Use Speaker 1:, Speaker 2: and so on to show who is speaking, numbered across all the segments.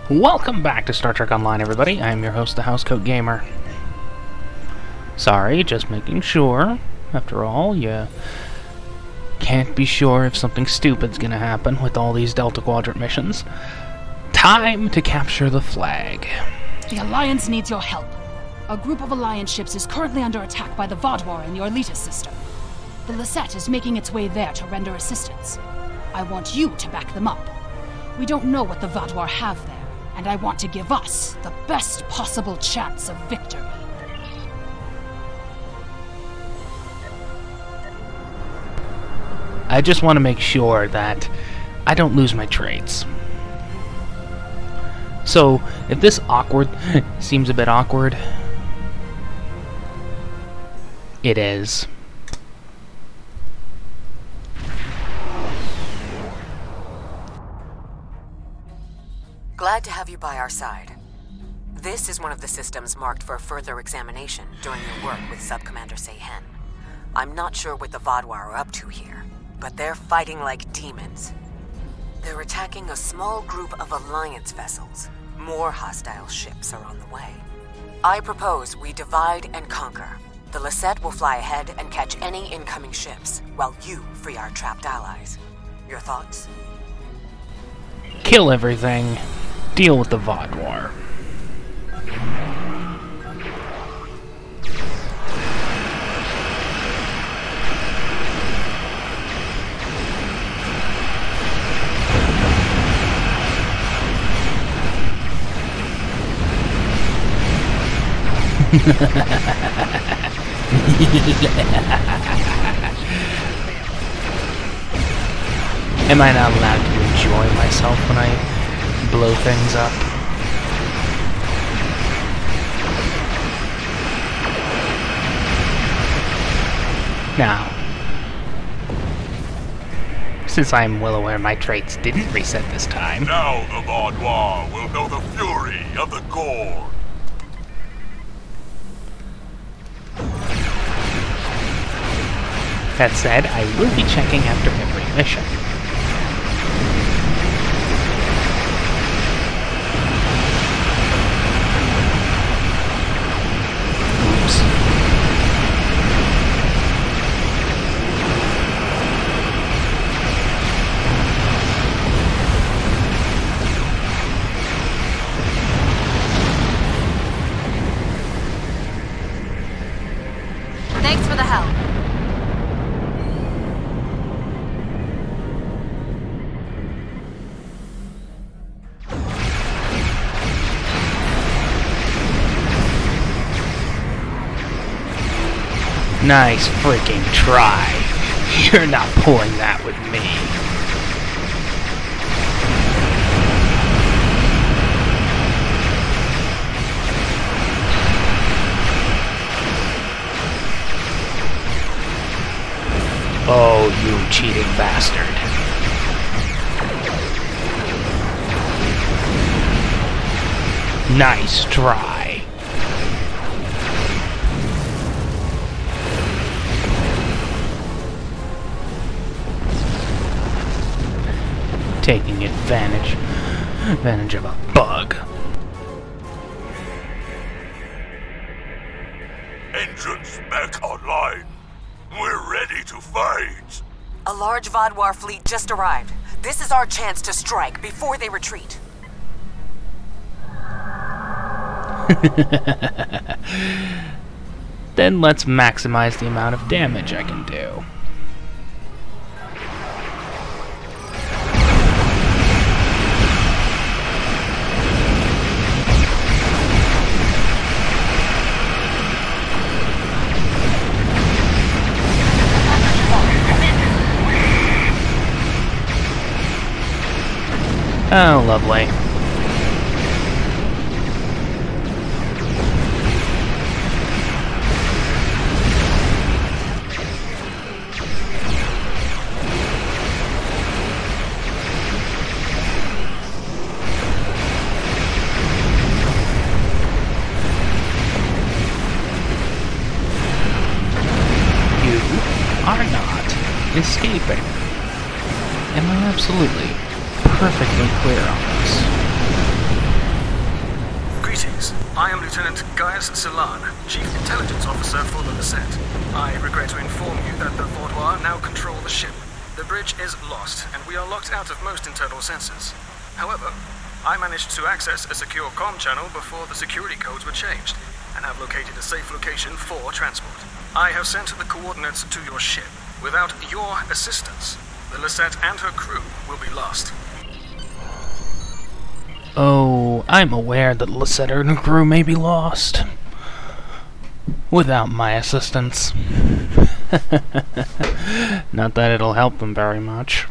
Speaker 1: Welcome back to Star Trek Online, everybody. I'm your host, the Housecoat Gamer. Sorry, just making sure. After all, you can't be sure if something stupid's gonna happen with all these Delta Quadrant missions. Time to capture the flag.
Speaker 2: The Alliance needs your help. A group of Alliance ships is currently under attack by the Vaadwaur in your Llieset system. The Llieset is making its way there to render assistance. I want you to back them up. We don't know what the Vaadwaur have there, and I want to give us the best possible chance of victory.
Speaker 1: I just want to make sure that I don't lose my traits. So, if this seems a bit awkward, it is.
Speaker 3: Glad to have you by our side. This is one of the systems marked for further examination during your work with Subcommander Seyhen. I'm not sure what the Vaadwaur are up to here, but they're fighting like demons. They're attacking a small group of Alliance vessels. More hostile ships are on the way. I propose we divide and conquer. The Llieset will fly ahead and catch any incoming ships, while you free our trapped allies. Your thoughts?
Speaker 1: Kill everything. Deal with the Vaadwaur. Am I not allowed to enjoy myself when I blow things up? Now, since I'm well aware my traits didn't reset this time.
Speaker 4: Now the Vaadwaur will know the fury of the Gorn.
Speaker 1: That said, I will be checking after every mission.
Speaker 3: Thanks for the help.
Speaker 1: Nice freaking try. You're not pulling that with me. Oh, you cheating bastard. Nice try. Taking advantage of a bug.
Speaker 4: Engines back online. We're ready to fight.
Speaker 3: A large Vaadwaur fleet just arrived. This is our chance to strike before they retreat.
Speaker 1: Then let's maximize the amount of damage I can do. Oh, lovely. You are not escaping. Am I absolutely perfectly clear on this?
Speaker 5: I am Lieutenant Gaius Silan, Chief Intelligence Officer for the Llieset. I regret to inform you that the Vaudois now control the ship. The bridge is lost, and we are locked out of most internal sensors. However, I managed to access a secure comm channel before the security codes were changed, and have located a safe location for transport. I have sent the coordinates to your ship. Without your assistance, the Llieset and her crew will be lost.
Speaker 1: Oh, I'm aware that Llieset and her crew may be lost. Without my assistance. Not that it'll help them very much.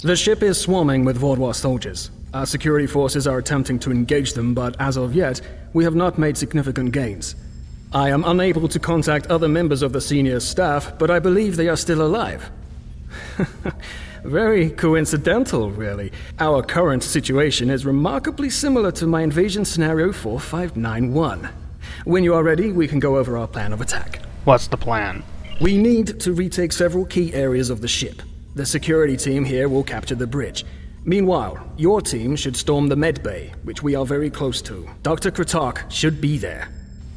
Speaker 5: The ship is swarming with Vaudois soldiers. Our security forces are attempting to engage them, but as of yet, we have not made significant gains. I am unable to contact other members of the senior staff, but I believe they are still alive. Very coincidental, really. Our current situation is remarkably similar to my invasion scenario 4591. When you are ready, we can go over our plan of attack.
Speaker 1: What's the plan?
Speaker 5: We need to retake several key areas of the ship. The security team here will capture the bridge. Meanwhile, your team should storm the med bay, which we are very close to. Dr. Kratark should be there.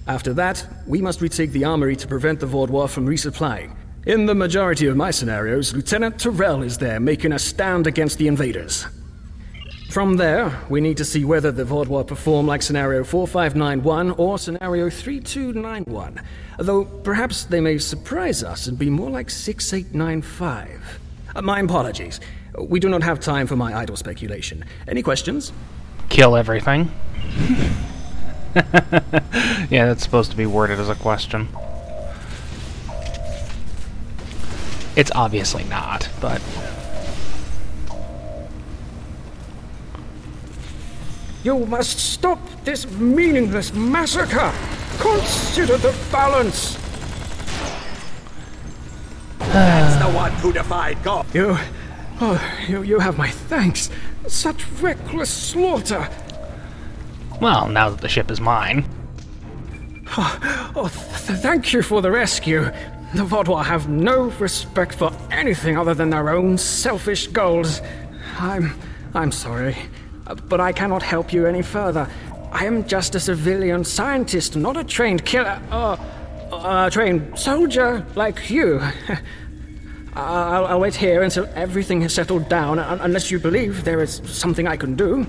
Speaker 5: After that, we must retake the armory to prevent the Vaudois from resupplying. In the majority of my scenarios, Lieutenant Terrell is there making a stand against the invaders. From there, we need to see whether the Vaudois perform like scenario 4591 or scenario 3291, though perhaps they may surprise us and be more like 6895. My apologies. We do not have time for my idle speculation. Any questions?
Speaker 1: Kill everything. Yeah, that's supposed to be worded as a question. It's obviously not, but...
Speaker 6: You must stop this meaningless massacre! Consider the balance!
Speaker 7: That's the one who defied God.
Speaker 6: You have my thanks. Such reckless slaughter.
Speaker 1: Well, now that the ship is mine.
Speaker 6: Thank you for the rescue. The Vaudois have no respect for anything other than their own selfish goals. I'm sorry, but I cannot help you any further. I am just a civilian scientist, not a trained killer, a trained soldier like you. I'll wait here until everything has settled down, unless you believe there is something I can do.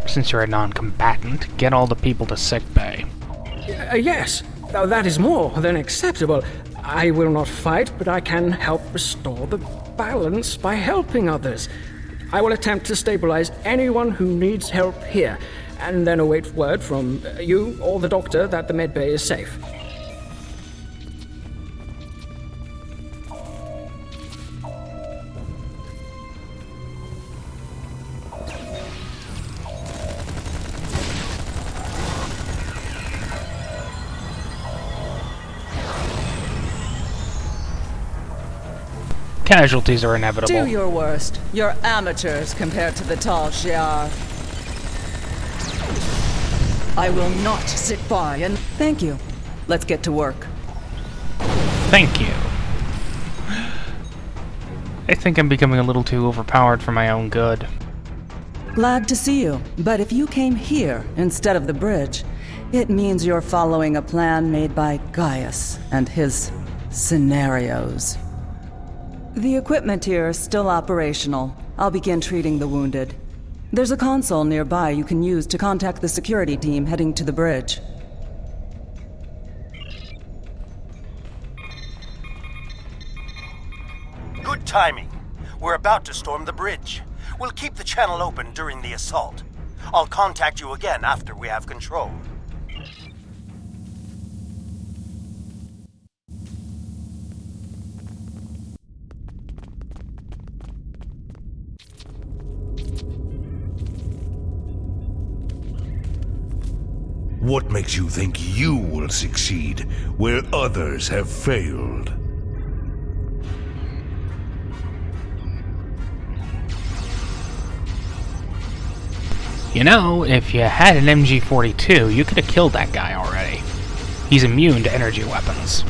Speaker 1: Since you're a non-combatant, get all the people to sickbay.
Speaker 6: Yes, that is more than acceptable. I will not fight, but I can help restore the balance by helping others. I will attempt to stabilize anyone who needs help here, and then await word from you or the doctor that the medbay is safe.
Speaker 1: Casualties are inevitable.
Speaker 8: Do your worst. You're amateurs compared to the tall Shiar. I will not sit by and... Thank you. Let's get to work.
Speaker 1: Thank you. I think I'm becoming a little too overpowered for my own good.
Speaker 8: Glad to see you, but if you came here instead of the bridge, it means you're following a plan made by Gaius and his scenarios. The equipment here is still operational. I'll begin treating the wounded. There's a console nearby you can use to contact the security team heading to the bridge.
Speaker 7: Good timing.
Speaker 9: We're about to storm the bridge. We'll keep the channel open during the assault. I'll contact you again after we have control.
Speaker 4: What makes you think you will succeed where others have failed?
Speaker 1: You know, if you had an MG42, you could have killed that guy already. He's immune to energy weapons.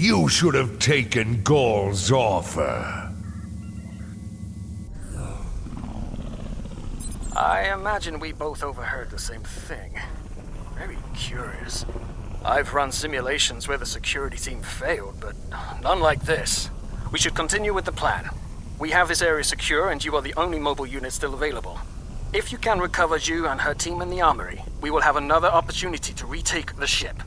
Speaker 4: You should have taken Gaul's offer.
Speaker 6: I imagine we both overheard the same thing. Very curious. I've run simulations where the security team failed, but none like this. We should continue with the plan. We have this area secure, and you are the only mobile unit still available. If you can recover Zhu and her team in the armory, we will have another opportunity to retake the ship.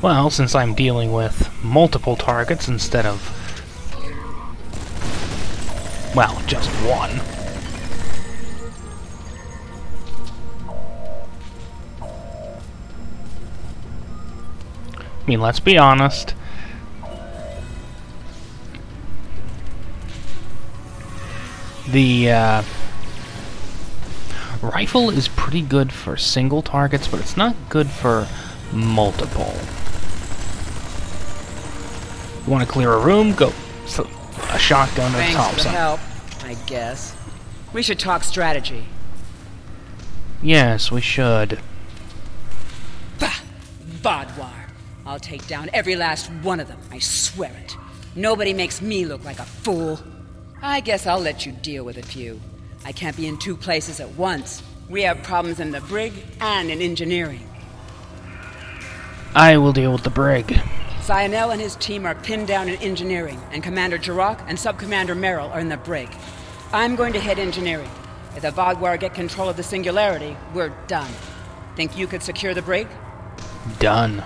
Speaker 1: Well, since I'm dealing with multiple targets instead of, well, just one. I mean, let's be honest. The rifle is pretty good for single targets, but it's not good for multiple. You want to clear a room? Go. So, a shotgun or
Speaker 10: Thanks
Speaker 1: Thompson.
Speaker 10: for the help, I guess. We should talk strategy.
Speaker 1: Yes, we should.
Speaker 10: Bah! Vodwar. I'll take down every last one of them, I swear it. Nobody makes me look like a fool. I guess I'll let you deal with a few. I can't be in two places at once. We have problems in the brig and in engineering.
Speaker 1: I will deal with the brig.
Speaker 10: Zionel and his team are pinned down in engineering, and Commander Jirok and Sub-Commander Merrill are in the brig. I'm going to head engineering. If the Vodwar get control of the Singularity, we're done. Think you could secure the brig?
Speaker 1: Done.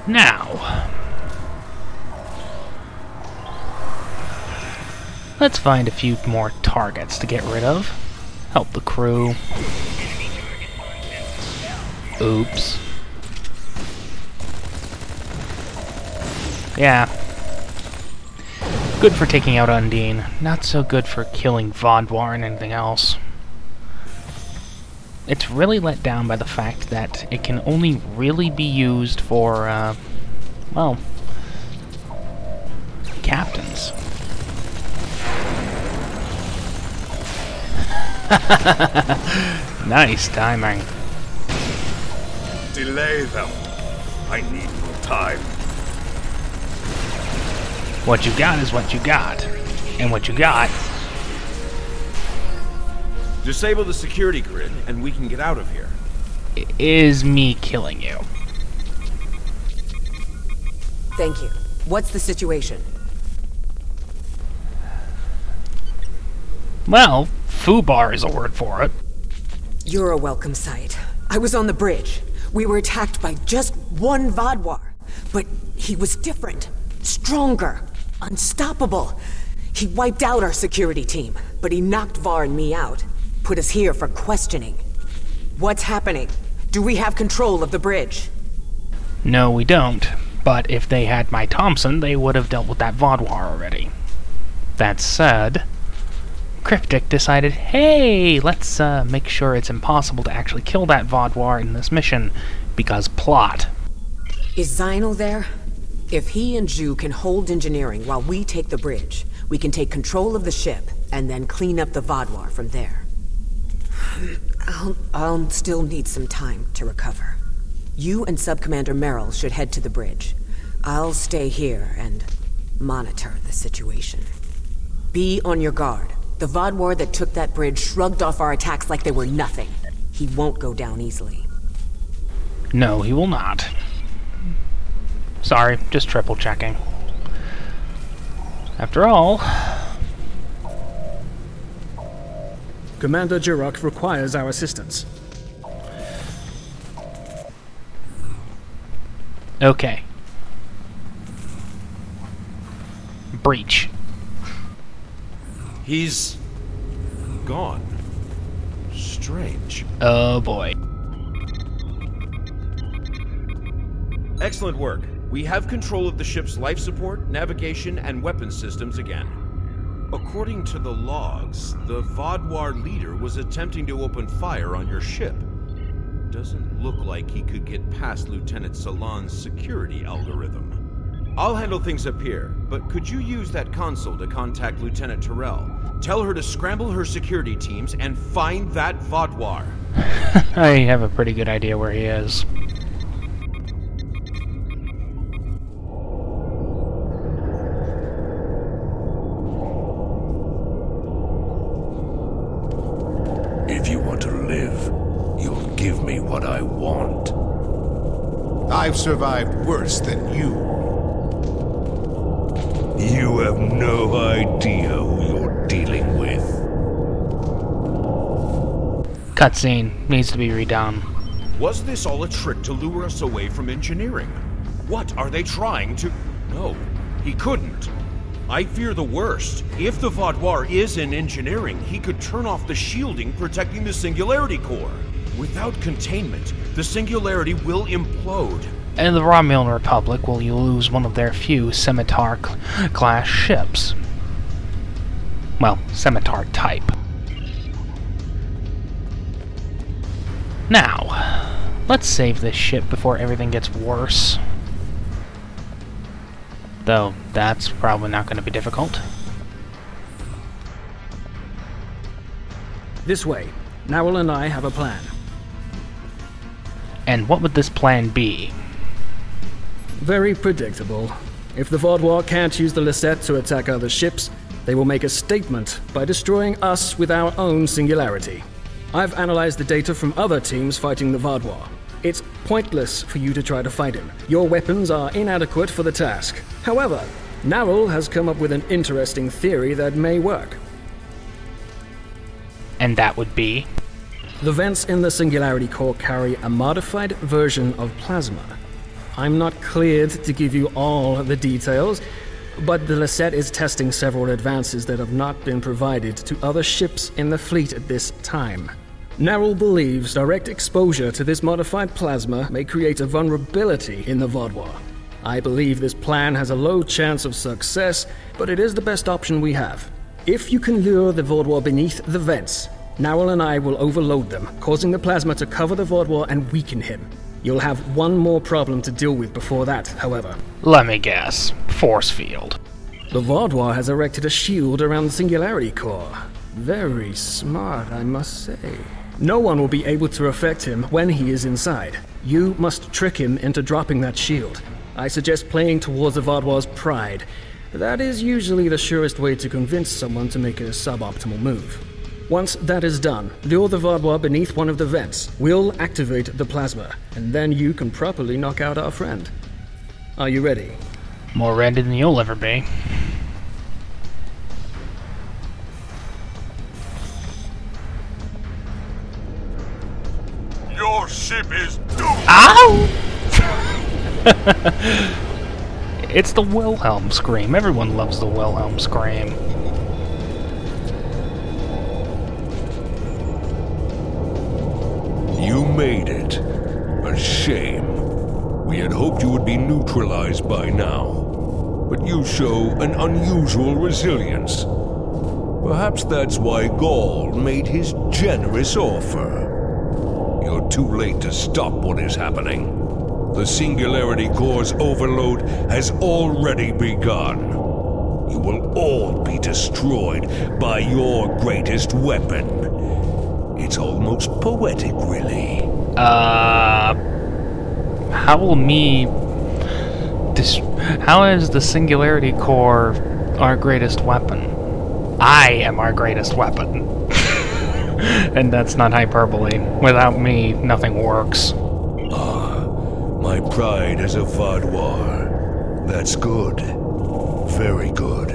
Speaker 1: Now, let's find a few more targets to get rid of. Help the crew. Oops. Yeah. Good for taking out Undine. Not so good for killing Vodwar and anything else. It's really let down by the fact that it can only really be used for, well, captains. Nice timing.
Speaker 4: Delay them. I need more time.
Speaker 1: What you got is what you got. And what you got...
Speaker 7: Disable the security grid, and we can get out of here.
Speaker 1: is me killing you.
Speaker 3: Thank you. What's the situation?
Speaker 1: Well, foobar is a word for it.
Speaker 3: You're a welcome sight. I was on the bridge. We were attacked by just one Vodwar. But he was different. Stronger. Unstoppable. He wiped out our security team, but he knocked Var and me out. Put us here for questioning. What's happening? Do we have control of the bridge?
Speaker 1: No, we don't. But if they had my Thompson, they would have dealt with that Vodwar already. That said, Cryptic decided, hey, let's make sure it's impossible to actually kill that Vodwar in this mission, because plot.
Speaker 3: Is Zyno there? If he and Zhu can hold engineering while we take the bridge, we can take control of the ship and then clean up the Vodwar from there. I'll still need some time to recover. You and Sub-Commander Merrill should head to the bridge. I'll stay here and monitor the situation. Be on your guard. The Vodwar that took that bridge shrugged off our attacks like they were nothing. He won't go down easily.
Speaker 1: No, he will not. Sorry, just triple checking. After all...
Speaker 5: Commander Jirok requires our assistance.
Speaker 1: Okay. Breach.
Speaker 7: He's... gone. Strange.
Speaker 1: Oh boy.
Speaker 7: Excellent work. We have control of the ship's life support, navigation, and weapons systems again. According to the logs, the Vodwar leader was attempting to open fire on your ship. Doesn't look like he could get past Lieutenant Salon's security algorithm. I'll handle things up here, but could you use that console to contact Lieutenant Terrell? Tell her to scramble her security teams and find that Vodwar.
Speaker 1: I have a pretty good idea where he is.
Speaker 4: If you want to live, you'll give me what I want.
Speaker 11: I've survived worse than you.
Speaker 4: You have no idea who you're dealing with.
Speaker 1: Cutscene needs to be redone.
Speaker 7: Was this all a trick to lure us away from engineering? What are they trying to... No, he couldn't. I fear the worst. If the Vodwar is in engineering, he could turn off the shielding protecting the Singularity Core. Without containment, the Singularity will implode.
Speaker 1: And the Romulan Republic will lose one of their few Scimitar-class ships. Well, Scimitar type. Now, let's save this ship before everything gets worse. Though, that's probably not going to be difficult.
Speaker 5: This way. Narwhal and I have a plan.
Speaker 1: And what would this plan be?
Speaker 5: Very predictable. If the Vodwar can't use the Llieset to attack other ships, they will make a statement by destroying us with our own singularity. I've analyzed the data from other teams fighting the Vodwar. It's pointless for you to try to fight him. Your weapons are inadequate for the task. However, Narwhal has come up with an interesting theory that may work.
Speaker 1: And that would be?
Speaker 5: The vents in the Singularity Core carry a modified version of plasma. I'm not cleared to give you all the details, but the Llieset is testing several advances that have not been provided to other ships in the fleet at this time. Narwhal believes direct exposure to this modified plasma may create a vulnerability in the Vodwar. I believe this plan has a low chance of success, but it is the best option we have. If you can lure the Vodwar beneath the vents, Narwhal and I will overload them, causing the plasma to cover the Vodwar and weaken him. You'll have one more problem to deal with before that, however.
Speaker 1: Let me guess. Force field.
Speaker 5: The Vodwar has erected a shield around the Singularity Core. Very smart, I must say. No one will be able to affect him when he is inside. You must trick him into dropping that shield. I suggest playing towards the Vodwar's pride. That is usually the surest way to convince someone to make a suboptimal move. Once that is done, lure the Vodwar beneath one of the vents. We'll activate the plasma, and then you can properly knock out our friend. Are you ready?
Speaker 1: More ready than you'll ever be.
Speaker 4: Your ship is doomed!
Speaker 1: Ow! It's the Wilhelm scream. Everyone loves the Wilhelm scream.
Speaker 4: You made it. A shame. We had hoped you would be neutralized by now. But you show an unusual resilience. Perhaps that's why Gaul made his generous offer. You're too late to stop what is happening. The Singularity Core's overload has already begun. You will all be destroyed by your greatest weapon. It's almost poetic, really.
Speaker 1: How will me... How is the Singularity Core our greatest weapon? I am our greatest weapon. And that's not hyperbole. Without me, nothing works.
Speaker 4: My pride as a Vaadwaur. That's good. Very good.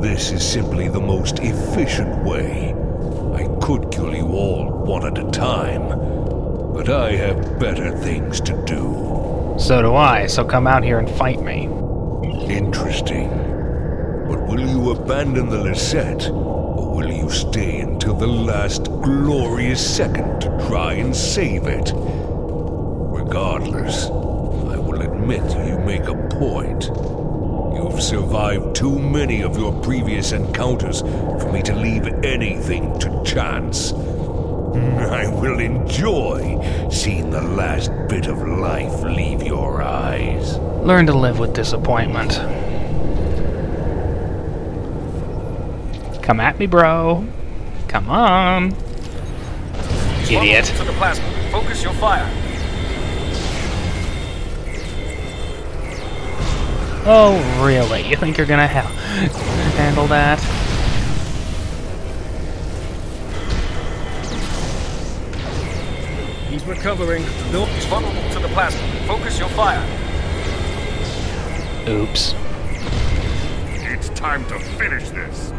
Speaker 4: This is simply the most efficient way. I could kill you all one at a time, but I have better things to do.
Speaker 1: So do I, so come out here and fight me.
Speaker 4: Interesting. But will you abandon the Llieset, or will you stay until the last glorious second to try and save it? Regardless, I will admit you make a point. You've survived too many of your previous encounters for me to leave anything to chance. I will enjoy seeing the last bit of life leave your eyes.
Speaker 1: Learn to live with disappointment. Come at me, bro. Come on. Idiot.
Speaker 6: To the plasma. Focus your fire.
Speaker 1: Oh, really? You think you're gonna handle that?
Speaker 6: He's recovering. No, he's vulnerable to the plasma. Focus your fire.
Speaker 1: Oops.
Speaker 11: It's time to finish this.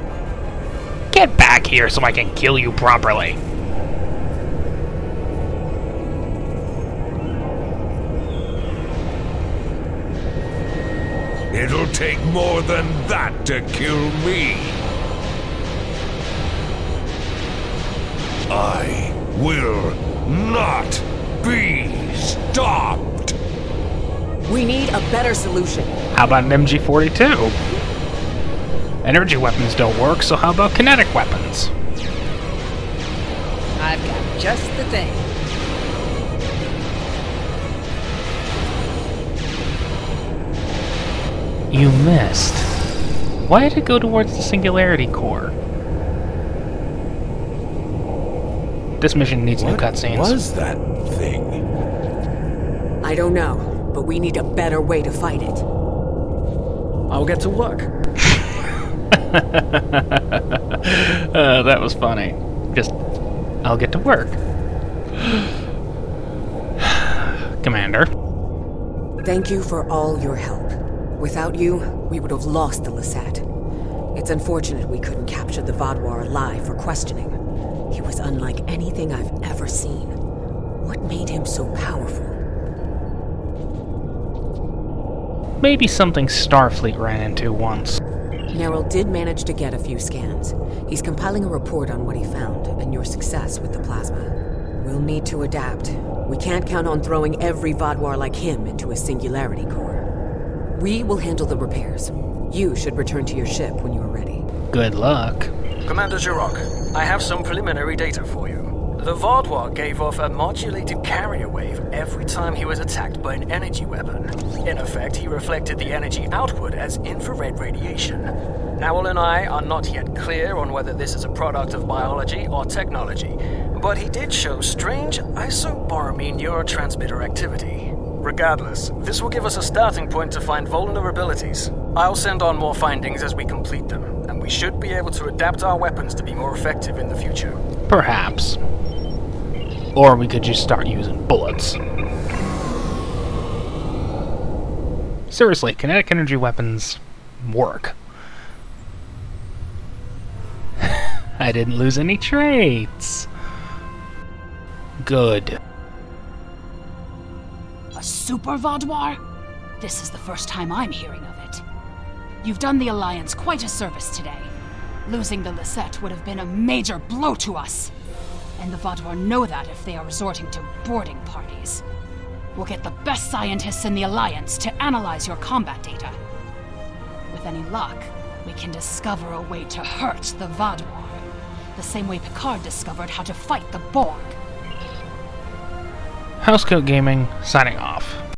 Speaker 1: Get back here so I can kill you properly.
Speaker 4: It'll take more than that to kill me. I will not be stopped.
Speaker 3: We need a better solution.
Speaker 1: How about an MG42? Energy weapons don't work, so how about kinetic weapons?
Speaker 10: I've got just the thing.
Speaker 1: You missed. Why did it go towards the Singularity Core? This mission needs new cutscenes.
Speaker 4: What was that thing?
Speaker 3: I don't know, but we need a better way to fight it.
Speaker 5: I'll get to work.
Speaker 1: That was funny. Just, I'll get to work. Commander.
Speaker 3: Thank you for all your help. Without you, we would have lost the Llieset. It's unfortunate we couldn't capture the Vaadwaur alive for questioning. He was unlike anything I've ever seen. What made him so powerful?
Speaker 1: Maybe something Starfleet ran into once.
Speaker 3: Neril did manage to get a few scans. He's compiling a report on what he found and your success with the plasma. We'll need to adapt. We can't count on throwing every Vaadwaur like him into a Singularity Core. We will handle the repairs. You should return to your ship when you are ready.
Speaker 1: Good luck.
Speaker 6: Commander Jirok, I have some preliminary data for you. The Vaadwaur gave off a modulated carrier wave every time he was attacked by an energy weapon. In effect, he reflected the energy outward as infrared radiation. Nowell and I are not yet clear on whether this is a product of biology or technology, but he did show strange isoboromine neurotransmitter activity. Regardless, this will give us a starting point to find vulnerabilities. I'll send on more findings as we complete them, and we should be able to adapt our weapons to be more effective in the future.
Speaker 1: Perhaps. Or we could just start using bullets. Seriously, kinetic energy weapons work. I didn't lose any traits. Good.
Speaker 2: A super Vaadwaur? This is the first time I'm hearing of it. You've done the Alliance quite a service today. Losing the Llieset would have been a major blow to us. And the Vaadwaur know that if they are resorting to boarding parties. We'll get the best scientists in the Alliance to analyze your combat data. With any luck, we can discover a way to hurt the Vaadwaur. The same way Picard discovered how to fight the Borg.
Speaker 1: Housecoat Gaming, signing off.